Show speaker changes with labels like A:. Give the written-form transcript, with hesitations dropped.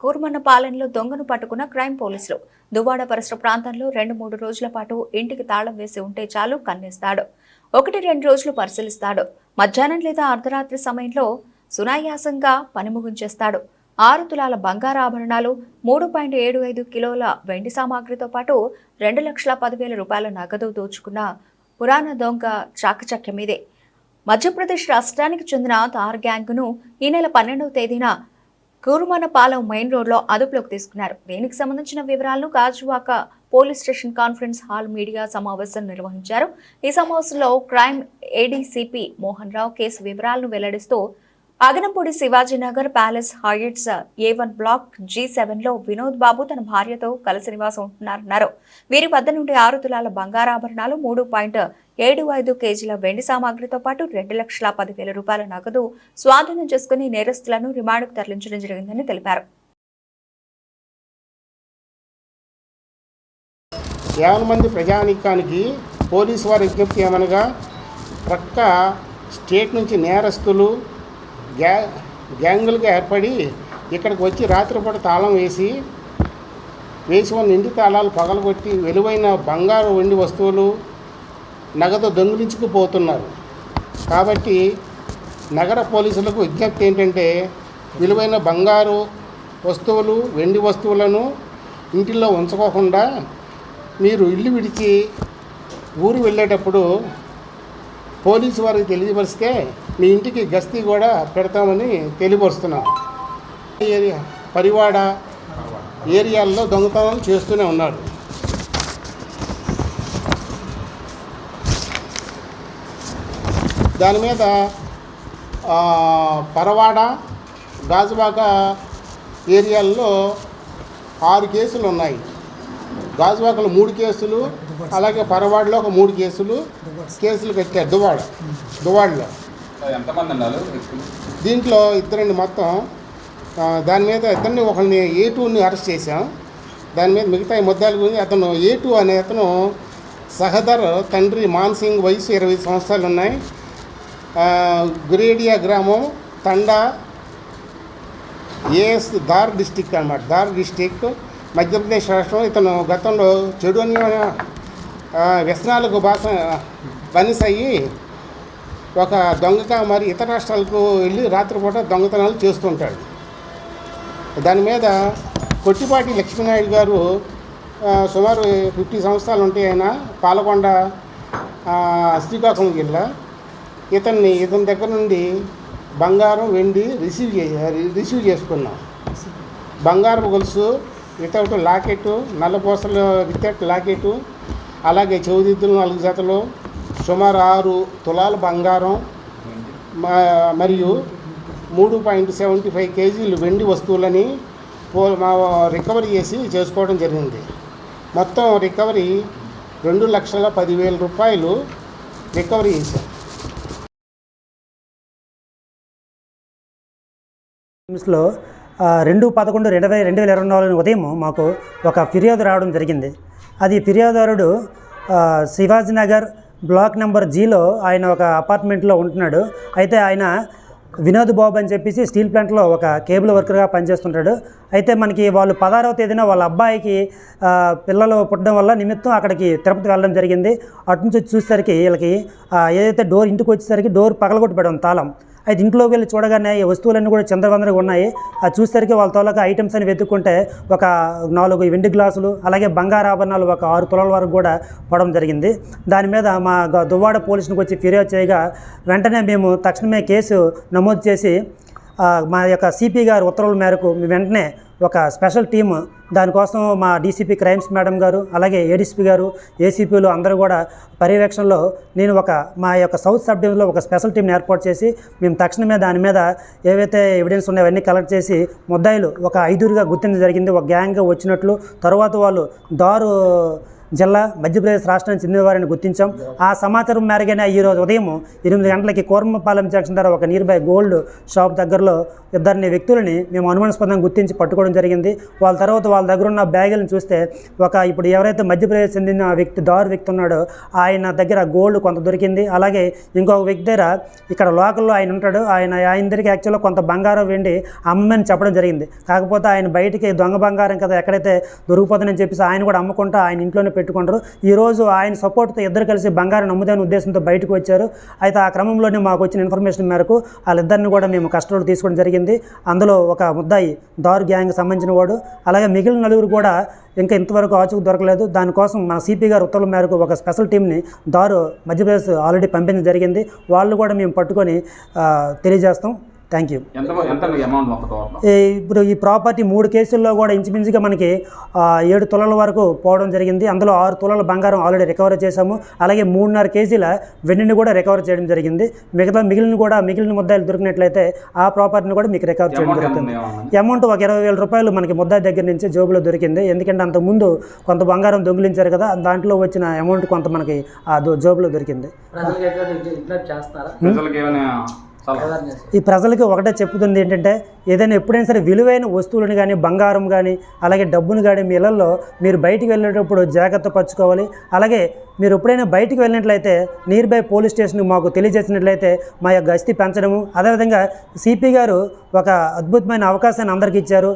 A: కూర్మన్నపాలెంలో దొంగను పట్టుకున్న క్రైమ్ పోలీసులు. దువ్వాడ పరిసర ప్రాంతంలో 2-3 రోజుల పాటు ఇంటికి తాళం వేసి ఉంటే చాలు కన్నేస్తాడు. 1-2 రోజులు పరిశీలిస్తాడు. మధ్యాహ్నం లేదా అర్ధరాత్రి సమయంలో సునాయాసంగా పని ముగించేస్తాడు. 6 తులాల బంగారు ఆభరణాలు, 3.75 కిలోల వెండి సామాగ్రితో పాటు 2,10,000 రూపాయల నగదు దోచుకున్న పురాణ దొంగ చాకచక్యమిదే. మధ్యప్రదేశ్ రాష్ట్రానికి చెందిన తార్ గ్యాంగ్ను ఈ నెల 12వ తేదీన కూర్మన్నపాలెం మెయిన్ రోడ్లో అదుపులోకి తీసుకున్నారు. దీనికి సంబంధించిన వివరాలను Gajuwaka police station conference hall media సమావేశం నిర్వహించారు. ఈ సమావేశంలో crime ADCP Mohan Rao case వివరాలను వెల్లడిస్తూ Aganampudi Shivajinagar palace heights A1 block G7లో వినోద్ బాబు తన భార్యతో కలిసి నివాసం ఉంటున్నారన్నారు. వీరి వద్ద నుండి 6 తులాల బంగారాభరణాలు, 3.75 కేజీల వెండి సామాగ్రితో పాటు 2,10,000 రూపాయల నగదు స్వాధీనం చేసుకుని నేరస్తులను రిమాండ్కు తరలించడం జరిగిందని తెలిపారు.
B: 50 మంది ప్రజానీకానికి పోలీసు వారి విజ్ఞప్తి ఏమనగా, ప్రక్క స్టేట్ నుంచి నేరస్తులు గ్యాంగులుగా ఏర్పడి ఇక్కడికి వచ్చి రాత్రిపూట తాళం వేసి ఉన్న ఇంటి తాళాలు పగలగొట్టి విలువైన బంగారు వెండి వస్తువులు నగదు దొంగిలించుకుపోతున్నారు. కాబట్టి నగర పోలీసులకు విజ్ఞప్తి ఏంటంటే, విలువైన బంగారు వస్తువులు, వెండి వస్తువులను ఇంటిలో ఉంచుకోకుండా మీరు ఇల్లు విడిచి ఊరు వెళ్ళేటప్పుడు పోలీసు వారికి తెలియపరిస్తే మీ ఇంటికి గస్తీ కూడా పెడతామని తెలియపరుస్తున్నాం. పరివాడ ఏరియాల్లో దొంగతనాలు చేస్తూనే ఉన్నారు. దాని మీద పరవాడ, గాజువాక ఏరియాల్లో 6 కేసులు ఉన్నాయి. గాజువాకలో 3 కేసులు, అలాగే పరవాడలో ఒక 3 కేసులు కట్టారు. దువ్వాడలో దీంట్లో 2 మొత్తం. దాని మీద ఇద్దరిని, ఒకరిని A2ని అరెస్ట్ చేశాం. దాని మీద మిగతా ముద్దాల గురించి అతను A2 అనే అతను సహదర్ తండ్రి మాన్సింగ్, వయసు 20 సంవత్సరాలు ఉన్నాయి. గురేడియా గ్రామం, తండా, ఏఎస్ దార్ డిస్టిక్ అన్నమాట. దార్ డిస్టిక్ మధ్యప్రదేశ్ రాష్ట్రం. ఇతను గతంలో చెడు వ్యసనాలకు బానిసయ్యి ఒక దొంగగా మరి ఇతర రాష్ట్రాలకు వెళ్ళి రాత్రిపూట దొంగతనాలు చేస్తుంటాడు. దాని మీద కొట్టిపాటి లక్ష్మీనాయుడు గారు సుమారు 50 సంవత్సరాలు ఉంటాయి. ఆయన పాలకొండ, శ్రీకాకుళం జిల్లా. ఇతని దగ్గర నుండి బంగారం, వెండి రిసీవ్ చేసుకున్నాం. బంగారం గొలుసు, వితౌట్ లాకెట్, నల్లపూసలు వితౌట్ లాకెట్, అలాగే చెవిదిద్దులు 4 జతలు, సుమారు 6 తులాల బంగారం మరియు 3.75 కేజీలు వెండి వస్తువులని రికవరీ చేసుకోవడం జరిగింది. మొత్తం రికవరీ 2,10,000 రూపాయలు రికవరీ చేశాం.
C: లో 2/11/2024 ఉదయం మాకు ఒక ఫిర్యాదు రావడం జరిగింది. అది ఫిర్యాదుదారుడు శివాజీనగర్ బ్లాక్ నెంబర్ Gలో ఆయన ఒక అపార్ట్మెంట్లో ఉంటున్నాడు. అయితే ఆయన వినోద్ బాబు అని చెప్పేసి స్టీల్ ప్లాంట్లో ఒక కేబుల్ వర్కర్గా పనిచేస్తుంటాడు. అయితే మనకి వాళ్ళు 16వ తేదీన వాళ్ళ అబ్బాయికి పిల్లలు పుట్టడం వల్ల నిమిత్తం అక్కడికి తిరుపతి వెళ్ళడం జరిగింది. అటు నుంచి వచ్చి చూసేసరికి వీళ్ళకి ఏదైతే ఇంటికి వచ్చేసరికి డోర్ పగలగొట్టబడి తాళం. అయితే ఇంట్లోకి వెళ్ళి చూడగానే ఈ వస్తువులన్నీ కూడా చంద్రవందరగా ఉన్నాయి. అది చూసేసరికి వాళ్ళ తోలక ఐటమ్స్ అని వెతుక్కుంటే ఒక 4 వెండి గ్లాసులు, అలాగే బంగారు ఆభరణాలు ఒక 6 తులాల వరకు కూడా పడడం జరిగింది. దాని మీద మా దువ్వాడ పోలీసులకు వచ్చి ఫిర్యాదు చేయగా వెంటనే మేము తక్షణమే కేసు నమోదు చేసి మా యొక్క సిపి గారు ఉత్తర్వుల మేరకు వెంటనే ఒక స్పెషల్ టీము, దానికోసం మా డీసీపీ క్రైమ్స్ మేడం గారు, అలాగే ఏడీసీపీ గారు, ఏసీపీలు అందరూ కూడా పర్యవేక్షణలో నేను మా యొక్క సౌత్ సబ్ డివిజన్లో ఒక స్పెషల్ టీంని ఏర్పాటు చేసి మేము తక్షణమే దాని మీద ఏవైతే ఎవిడెన్స్ ఉన్నాయో అవన్నీ కలెక్ట్ చేసి ముద్దాయిలు ఒక 5గా గుర్తించడం జరిగింది. ఒక గ్యాంగ్గా వచ్చినట్లు, తర్వాత వాళ్ళు జిల్లా మధ్యప్రదేశ్ రాష్ట్రానికి చెందినవారిని గుర్తించాం. ఆ సమాచారం మేరగానే ఈరోజు ఉదయం 8 గంటలకి కోరమపాలెం జంక్షన్ దగ్గర ఒక నియర్ బై గోల్డ్ షాప్ దగ్గరలో ఇద్దరిని వ్యక్తులని మేము అనుమానాస్పదంగా గుర్తించి పట్టుకోవడం జరిగింది. వాళ్ళ తర్వాత వాళ్ళ దగ్గర ఉన్న బ్యాగులను చూస్తే ఇప్పుడు ఎవరైతే మధ్యప్రదేశ్ చెందిన దారు వ్యక్తి ఉన్నాడో ఆయన దగ్గర గోల్డ్ కొంత దొరికింది. అలాగే ఇంకొక వ్యక్తి దగ్గర ఇక్కడ లోకల్లో ఆయన ఉంటాడు. ఆయన దగ్గరికి యాక్చువల్గా కొంత బంగారం వెండి అమ్మని చెప్పడం జరిగింది. కాకపోతే ఆయన బయటికి దొంగ బంగారం కదా ఎక్కడైతే దొరికిపోతుందని చెప్పేసి ఆయన కూడా అమ్ముకుంటూ ఆయన ఇంట్లోనే పెట్టుకుంటారు. ఈరోజు ఆయన సపోర్ట్తో ఇద్దరు కలిసి బంగారం అమ్ముదాని ఉద్దేశంతో బయటకు వచ్చారు. అయితే ఆ క్రమంలోనే మాకు వచ్చిన ఇన్ఫర్మేషన్ మేరకు వాళ్ళిద్దరిని కూడా మేము కస్టడీలో తీసుకోవడం జరిగింది. అందులో ఒక ముద్దాయి దారు గ్యాంగ్ సంబంధించిన వాడు, అలాగే మిగిలిన నలుగురు కూడా ఇంకా ఇంతవరకు ఆచూకు దొరకలేదు. దానికోసం మన సిపి గారు ఉత్తర్వుల మేరకు ఒక స్పెషల్ టీంని దారు మధ్యప్రదేశ్ ఆల్రెడీ పంపించడం జరిగింది. వాళ్ళు కూడా మేము పట్టుకొని తెలియజేస్తాం. Thank you. ఇప్పుడు ఈ ప్రాపర్టీ 3 కేసుల్లో కూడా ఇంచుమించుగా మనకి 7 తులాల వరకు పోవడం జరిగింది. అందులో 6 తులాల బంగారం ఆల్రెడీ రికవర్ చేశాము. అలాగే 3.5 కేజీల వెండిని కూడా రికవర్ చేయడం జరిగింది. మిగిలిన ముద్దాయిలు దొరికినట్లయితే ఆ ప్రాపర్టీని కూడా మీకు రికవర్ చేయడం జరుగుతుంది. అమౌంట్ ఒక 20,000 రూపాయలు మనకి ముద్దాయి దగ్గర నుంచి జోబులో దొరికింది. ఎందుకంటే అంతకుముందు కొంత బంగారం దొంగిలించారు కదా, దాంట్లో వచ్చిన అమౌంట్ కొంత మనకి ఆ జోబులో దొరికింది. ఈ ప్రజలకి ఒకటే చెప్పుతుంది ఏంటంటే, ఏదైనా ఎప్పుడైనా సరే విలువైన వస్తువులను కానీ బంగారం కానీ అలాగే డబ్బును కానీ మీ ఇళ్లలో మీరు బయటికి వెళ్ళేటప్పుడు జాగ్రత్త పరచుకోవాలి. అలాగే మీరు ఎప్పుడైనా బయటికి వెళ్ళినట్లయితే నియర్ బై పోలీస్ స్టేషన్కి మాకు తెలియజేసినట్లయితే మా యొక్క గస్తీ పెంచడము. అదేవిధంగా సిపి గారు ఒక అద్భుతమైన అవకాశాన్ని అందరికీ ఇచ్చారు.